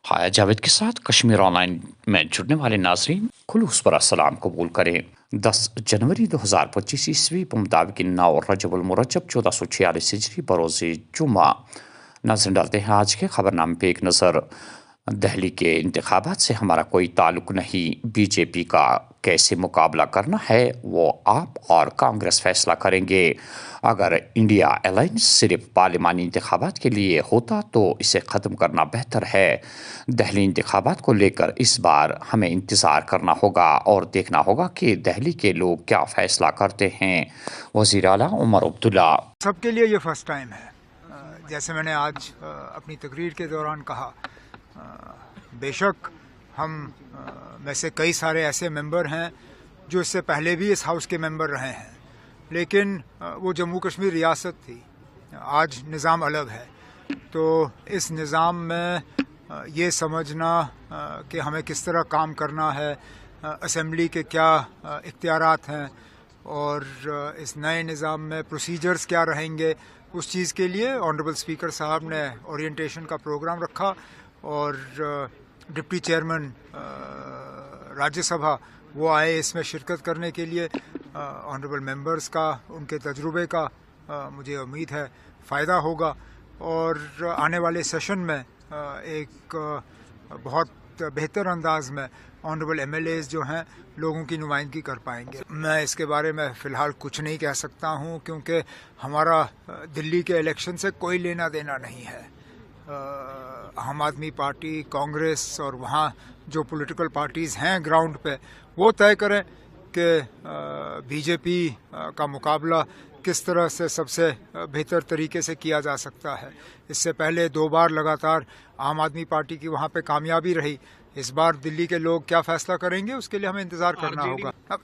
हाया जावेद के साथ कश्मीर ऑनलाइन में जुड़ने वाले नाजरीन खुलूस पर अस्सलाम कबूल करें। 10 जनवरी 2025 ईस्वी पर मुताबिक 9 रजब उल मुरज्जब 1446 हिजरी बरोज़ जुमा। नाज़रीन, डालते हैं आज के खबरनामे पे एक नज़र। दहली के इंतखाबात से हमारा कोई ताल्लुक नहीं, बीजेपी का कैसे मुकाबला करना है वो आप और कांग्रेस फैसला करेंगे। अगर इंडिया अलायंस सिर्फ पार्लिमानी इंतखाबात के लिए होता तो इसे ख़त्म करना बेहतर है। दहली इंतखाबात को लेकर इस बार हमें इंतज़ार करना होगा और देखना होगा कि दहली के लोग क्या फ़ैसला करते हैं। वज़ीर आला उमर अब्दुल्ला। सबके लिए ये फर्स्ट टाइम है। जैसे मैंने आज अपनी तकरीर के दौरान कहा, बेशक हम में से कई सारे ऐसे मेंबर हैं जो इससे पहले भी इस हाउस के मेंबर रहे हैं, लेकिन वो जम्मू कश्मीर रियासत थी, आज निज़ाम अलग है। तो इस निज़ाम में ये समझना कि हमें किस तरह काम करना है, असेंबली के क्या इख्तियारात हैं और इस नए निज़ाम में प्रोसीजर्स क्या रहेंगे, उस चीज़ के लिए ऑनरेबल स्पीकर साहब ने ओरिएंटेशन का प्रोग्राम रखा और डिप्टी चेयरमैन राज्यसभा वो आए इसमें शिरकत करने के लिए। ऑनरेबल मेंबर्स का, उनके तजुर्बे का मुझे उम्मीद है फ़ायदा होगा और आने वाले सेशन में एक बहुत बेहतर अंदाज में ऑनरेबल एमएलएज जो हैं लोगों की नुमाइंदगी कर पाएंगे। मैं इसके बारे में फ़िलहाल कुछ नहीं कह सकता हूं क्योंकि हमारा दिल्ली के इलेक्शन से कोई लेना देना नहीं है। आम आदमी पार्टी, कांग्रेस और वहाँ जो पॉलिटिकल पार्टीज़ हैं ग्राउंड पे वो तय करें कि बीजेपी का मुकाबला किस तरह से सबसे बेहतर तरीके से किया जा सकता है। इससे पहले 2 बार लगातार आम आदमी पार्टी की वहाँ पे कामयाबी रही। इस बार दिल्ली के लोग क्या फैसला करेंगे उसके लिए हमें इंतज़ार करना होगा। अब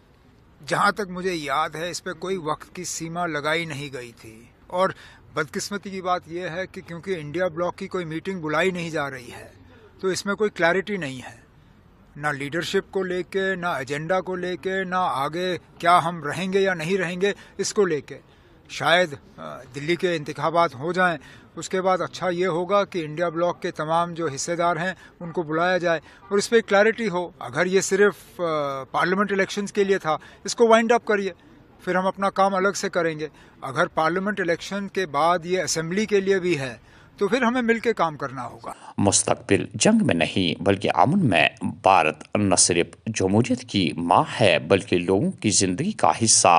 जहाँ तक मुझे याद है इस पर कोई वक्त की सीमा लगाई नहीं गई थी और बदकिस्मती की बात यह है कि क्योंकि इंडिया ब्लॉक की कोई मीटिंग बुलाई नहीं जा रही है तो इसमें कोई क्लैरिटी नहीं है, ना लीडरशिप को लेके, ना एजेंडा को लेके, ना आगे क्या हम रहेंगे या नहीं रहेंगे इसको लेके। शायद दिल्ली के इंतखाबात हो जाएं, उसके बाद अच्छा ये होगा कि इंडिया ब्लॉक के तमाम जो हिस्सेदार हैं उनको बुलाया जाए और इस पर क्लैरिटी हो। अगर ये सिर्फ पार्लियामेंट इलेक्शंस के लिए था, इसको वाइंड अप करिए, फिर हम अपना काम अलग से करेंगे। अगर पार्लियामेंट इलेक्शन के बाद ये असेंबली के लिए भी है तो फिर हमें मिलकर काम करना होगा। मुस्तकबिल जंग में नहीं बल्कि अमन में भारत न सिर्फ जमहूरियत की माँ है बल्कि लोगों की ज़िंदगी का हिस्सा।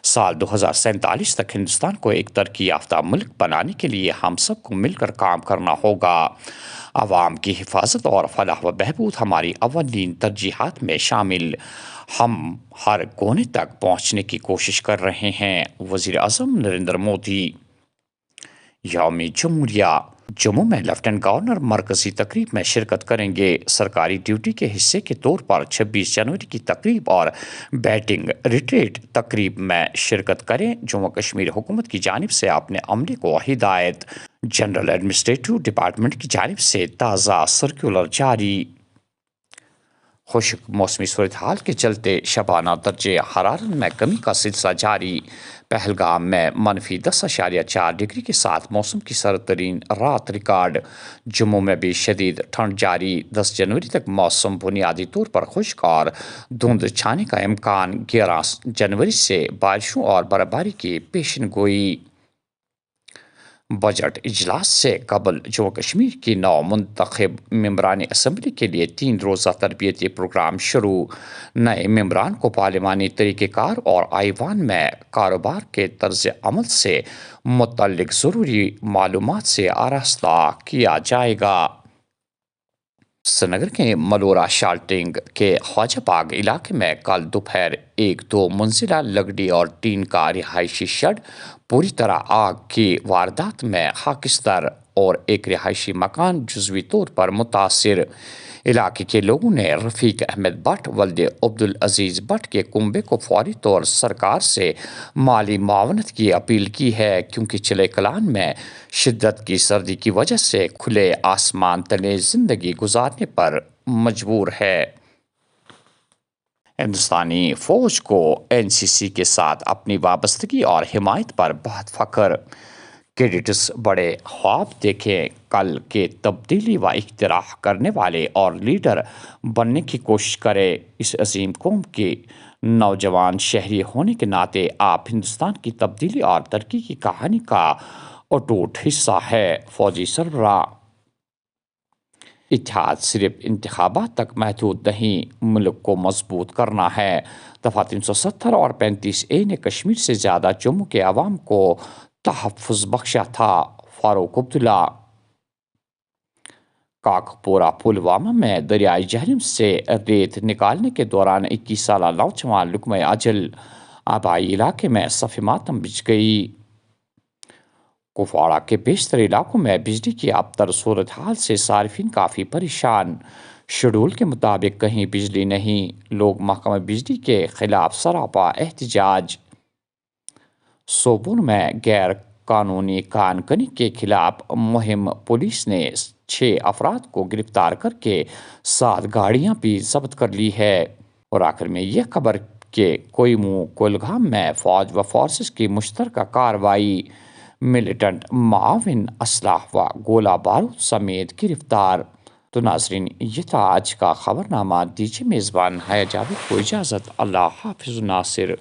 साल 2047 तक हिंदुस्तान को एक तरक्की याफ्ता मुल्क बनाने के लिए हम सबको मिलकर काम करना होगा। आवाम की हिफाजत और फलाह व बहबूद हमारी अव्वलीन तरजीहात में शामिल। हम हर कोने तक पहुँचने की कोशिश कर रहे हैं। वज़ीर आज़म नरेंद्र मोदी। यौम जमहूरिया। जम्मू में लेफ्टिनेंट गवर्नर मरकजी तकरीब में शिरकत करेंगे। सरकारी ड्यूटी के हिस्से के तौर पर 26 जनवरी की तकरीब और बैटिंग रिट्रीट तकरीब में शिरकत करें। जम्मू कश्मीर हुकूमत की जानिब से अपने अमले को हिदायत। जनरल एडमिनिस्ट्रेटिव डिपार्टमेंट की जानिब से ताज़ा सर्कुलर जारी। खुश्क मौसमी सूरत हाल के चलते शबाना दर्जे हरारत में कमी का सिलसिला जारी। पहलगाम में -10.4 डिग्री के साथ मौसम की सर्द तरीन रात रिकॉर्ड। जम्मू में भी शदीद ठंड जारी। 10 जनवरी तक मौसम बुनियादी तौर पर खुश्क और धुंध छाने का इम्कान। 11 जनवरी से बारिशों और बर्फबारी की पेशन गोई। बजट इजलास से कबल जम्मू कश्मीर की 9 मुंतखब मेंबरान असम्बली के लिए 3 रोज़ा तरबियती प्रोग्राम शुरू। नए मेंबरान को पार्लिमानी तरीक़ेकार और आईवान में कारोबार के तर्ज अमल से मुतल्लिक ज़रूरी मालूमात से आरास्ता किया जाएगा। श्रीनगर के मलोरा शाल्टिंग के ख्वाजा बाग इलाके में कल दोपहर 1-2 मंजिला लकड़ी और टीन का रिहायशी शेड पूरी तरह आग की वारदात में खाकिस्तार और एक रिहायशी मकान जुज़वी तौर पर मुतासिर। इलाके के लोगों ने रफ़ीक अहमद भट्ट वल्द अब्दुल अजीज़ भट्ट के कुंबे को फौरी तौर सरकार से माली मावनत की अपील की है क्योंकि चिले कलान में शिद्दत की सर्दी की वजह से खुले आसमान तले ज़िंदगी गुजारने पर मजबूर है। हिंदुस्तानी फ़ौज को एनसीसी के साथ अपनी वाबस्तगी और हिमायत पर बहुत फ़ख्र। کیڈٹس بڑے خواب دیکھیں، کل کے تبدیلی و اختراع کرنے والے اور لیڈر بننے کی کوشش کرے۔ اس عظیم قوم کے نوجوان شہری ہونے کے ناطے آپ ہندوستان کی تبدیلی اور ترقی کی کہانی کا اٹوٹ حصہ ہے۔ فوجی سربراہ: اتحاد صرف انتخابات تک محدود نہیں، ملک کو مضبوط کرنا ہے۔ دفعہ 370 اور 35A نے کشمیر سے زیادہ جموں کے عوام کو تحفظ بخشا تھا۔ فاروق عبداللہ۔ کاکپورہ پلوامہ میں دریائے جہلم سے ریت نکالنے کے دوران 21 سالہ نوجوان لقمہ اجل، آبائی علاقے میں صف ماتم بچھ گئی۔ کپواڑہ کے بیشتر علاقوں میں بجلی کی ابتر صورتحال سے صارفین کافی پریشان۔ شیڈول کے مطابق کہیں بجلی نہیں، لوگ محکمہ بجلی کے خلاف سراپا احتجاج۔ سوپور میں غیر قانونی کان کنی کے خلاف مہم، پولیس نے 6 افراد کو گرفتار کر کے 7 گاڑیاں بھی ضبط کر لی ہے۔ اور آخر میں یہ خبر کہ کوئمو کولگام میں فوج و فورسز کی مشترکہ کارروائی، ملیٹنٹ معاون اسلحہ و گولہ بارود سمیت گرفتار۔ تو ناظرین، یہ تھا آج کا خبرنامہ۔ دیجیے میزبان حیا جاوید کو اجازت۔ اللہ حافظ ناصر۔